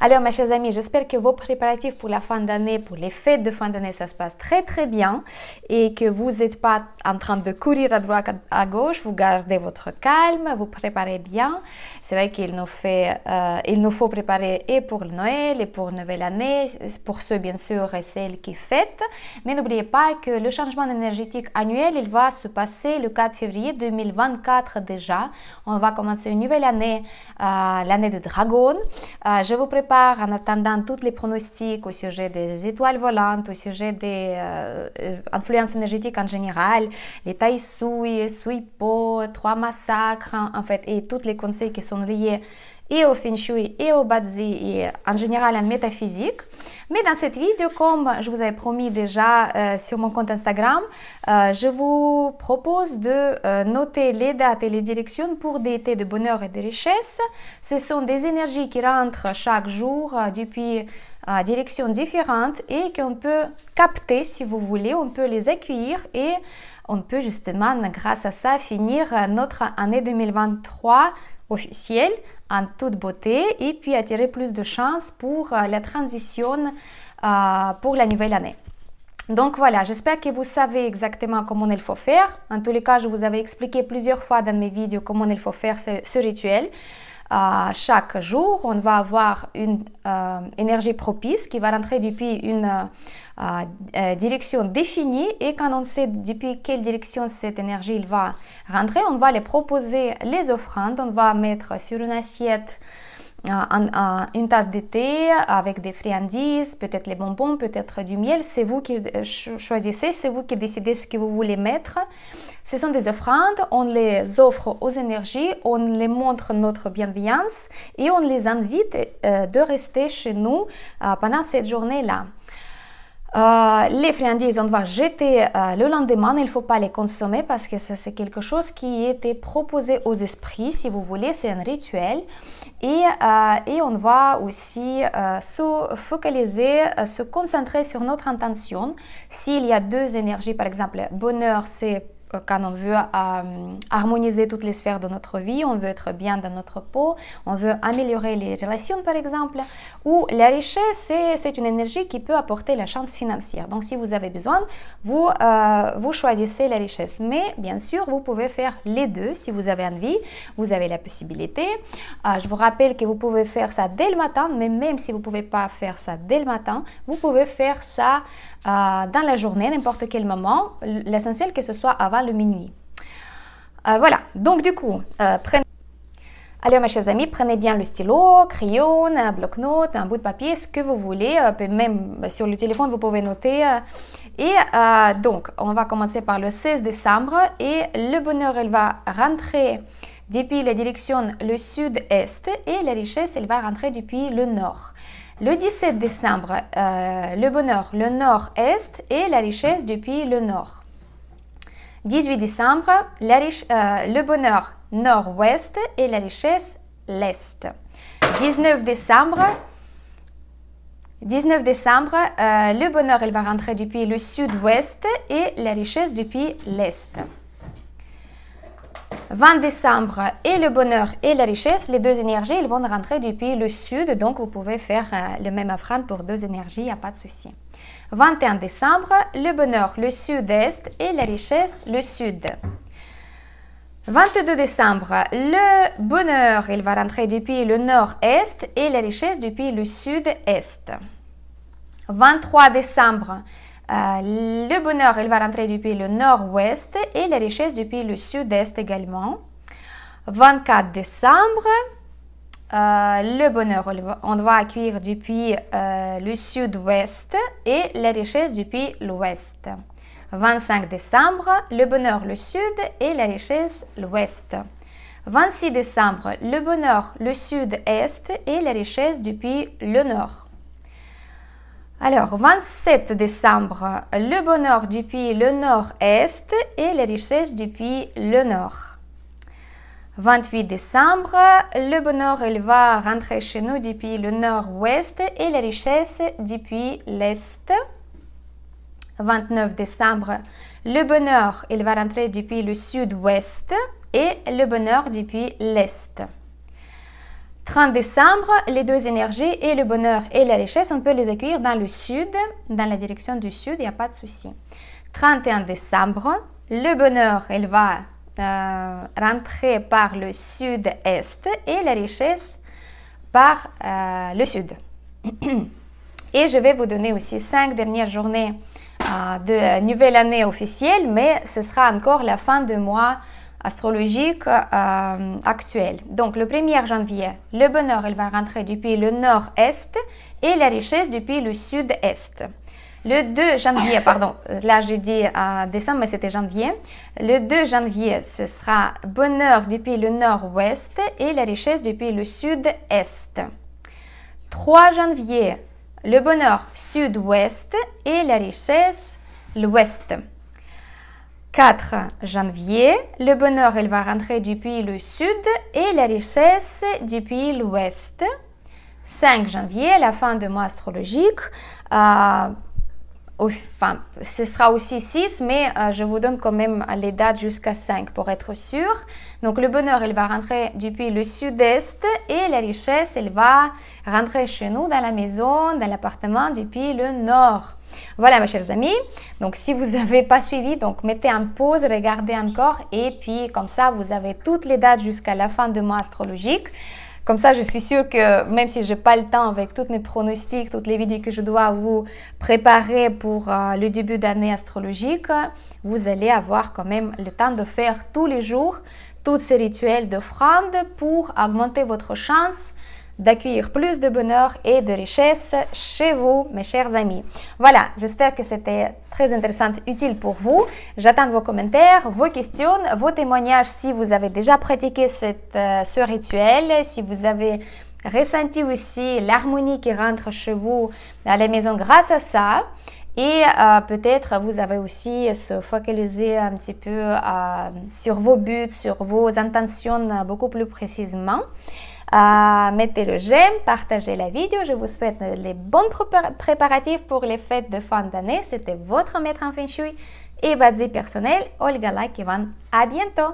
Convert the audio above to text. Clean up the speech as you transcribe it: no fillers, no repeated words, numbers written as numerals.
Alors, mes chers amis, j'espère que vos préparatifs pour la fin d'année, pour les fêtes de fin d'année, ça se passe très très bien et que vous n'êtes pas en train de courir à droite, à gauche, vous gardez votre calme, vous préparez bien. C'est vrai qu'il nous faut préparer et pour Noël et pour Nouvelle Année, pour ceux bien sûr et celles qui fêtent. Mais n'oubliez pas que le changement énergétique annuel, il va se passer le 4 février 2024 déjà. On va commencer une nouvelle année, l'année de Dragon. Je vous prépare en attendant tous les pronostics au sujet des étoiles volantes, au sujet des influences énergétiques en général, les Taisui, Suipo, 3 massacres, en fait, et tous les conseils qui sont liés et au Feng Shui et au Bazi et en général en métaphysique. Mais dans cette vidéo, comme je vous avais promis déjà sur mon compte Instagram, je vous propose de noter les dates et les directions pour des étés de bonheur et de richesse. Ce sont des énergies qui rentrent chaque jour depuis directions différentes et qu'on peut capter si vous voulez, on peut les accueillir et on peut justement, grâce à ça, finir notre année 2023 officielle en toute beauté et puis attirer plus de chance pour la transition pour la nouvelle année. Donc voilà, j'espère que vous savez exactement comment il faut faire. En tous les cas, je vous avais expliqué plusieurs fois dans mes vidéos comment il faut faire ce rituel. Chaque jour, on va avoir une énergie propice qui va rentrer depuis une direction définie et quand on sait depuis quelle direction cette énergie il va rentrer, on va les proposer les offrandes, on va mettre sur une assiette une tasse de thé avec des friandises, peut-être les bonbons, peut-être du miel. C'est vous qui choisissez, c'est vous qui décidez ce que vous voulez mettre. Ce sont des offrandes, on les offre aux énergies, on les montre notre bienveillance et on les invite de rester chez nous pendant cette journée-là. Les friandises, on va jeter le lendemain, il ne faut pas les consommer parce que c'est quelque chose qui était proposé aux esprits, si vous voulez, c'est un rituel. Et on va aussi se focaliser, se concentrer sur notre intention. S'il y a deux énergies, par exemple, bonheur, c'est quand on veut harmoniser toutes les sphères de notre vie, on veut être bien dans notre peau, on veut améliorer les relations par exemple, ou la richesse, c'est une énergie qui peut apporter la chance financière. Donc si vous avez besoin, vous choisissez la richesse. Mais bien sûr, vous pouvez faire les deux si vous avez envie, vous avez la possibilité. Je vous rappelle que vous pouvez faire ça dès le matin, mais même si vous ne pouvez pas faire ça dès le matin, vous pouvez faire ça dans la journée, n'importe quel moment, l'essentiel que ce soit avant le minuit. Voilà, donc du coup, allez mes chers amis, prenez bien le stylo, crayon, un bloc-notes, un bout de papier, ce que vous voulez, même sur le téléphone vous pouvez noter. Donc, on va commencer par le 16 décembre et le bonheur, elle va rentrer depuis la direction le sud-est et la richesse, elle va rentrer depuis le nord. Le 17 décembre, le bonheur, le nord-est et la richesse depuis le nord. 18 décembre, le bonheur, nord-ouest et la richesse, l'est. 19 décembre, le bonheur, il va rentrer depuis le sud-ouest et la richesse depuis l'est. 20 décembre et le bonheur et la richesse, les deux énergies, ils vont rentrer depuis le sud, donc vous pouvez faire le même offrande pour deux énergies, il n'y a pas de souci. 21 décembre, le bonheur, le sud-est et la richesse, le sud. 22 décembre, le bonheur, il va rentrer depuis le nord-est et la richesse depuis le sud-est. 23 décembre, le bonheur, il va rentrer depuis le nord-ouest et la richesse depuis le sud-est également. 24 décembre, le bonheur, on va accueillir depuis le sud-ouest et la richesse depuis l'ouest. 25 décembre, le bonheur, le sud et la richesse, l'ouest. 26 décembre, le bonheur, le sud-est et la richesse depuis le nord. Alors, 27 décembre, le bonheur depuis le nord-est et la richesse depuis le nord. 28 décembre, le bonheur, il va rentrer chez nous depuis le nord-ouest et la richesse depuis l'est. 29 décembre, le bonheur, il va rentrer depuis le sud-ouest et le bonheur depuis l'est. 30 décembre, les deux énergies et le bonheur et la richesse, on peut les accueillir dans le sud, dans la direction du sud, il n'y a pas de souci. 31 décembre, le bonheur, il va rentrer par le sud-est et la richesse par le sud. Et je vais vous donner aussi 5 dernières journées de nouvelle année officielle, mais ce sera encore la fin de mois astrologique actuel. Donc le 1er janvier, le bonheur il va rentrer depuis le nord-est et la richesse depuis le sud-est. Le 2 janvier, pardon, là j'ai dit décembre mais c'était janvier. Le 2 janvier, ce sera bonheur depuis le nord-ouest et la richesse depuis le sud-est. 3 janvier, le bonheur sud-ouest et la richesse l'ouest. 4 janvier, le bonheur il va rentrer depuis le sud et la richesse depuis l'ouest. 5 janvier, la fin du mois astrologique. Enfin, ce sera aussi 6, mais je vous donne quand même les dates jusqu'à 5 pour être sûr. Donc, le bonheur, il va rentrer depuis le sud-est et la richesse, elle va rentrer chez nous dans la maison, dans l'appartement depuis le nord. Voilà, mes chers amis. Donc, si vous n'avez pas suivi, donc mettez en pause, regardez encore et puis comme ça, vous avez toutes les dates jusqu'à la fin du mois astrologique. Comme ça, je suis sûre que même si je n'ai pas le temps avec tous mes pronostics, toutes les vidéos que je dois vous préparer pour le début d'année astrologique, vous allez avoir quand même le temps de faire tous les jours tous ces rituels d'offrande pour augmenter votre chance d'accueillir plus de bonheur et de richesse chez vous, mes chers amis. Voilà, j'espère que c'était très intéressant, utile pour vous. J'attends vos commentaires, vos questions, vos témoignages si vous avez déjà pratiqué ce rituel, si vous avez ressenti aussi l'harmonie qui rentre chez vous à la maison grâce à ça. Et peut-être vous avez aussi se focaliser un petit peu sur vos buts, sur vos intentions beaucoup plus précisément. Mettez le j'aime, partagez la vidéo. Je vous souhaite les bons préparatifs pour les fêtes de fin d'année. C'était votre maître en Feng Shui et Badzi personnel, Olga Lakivan. À bientôt!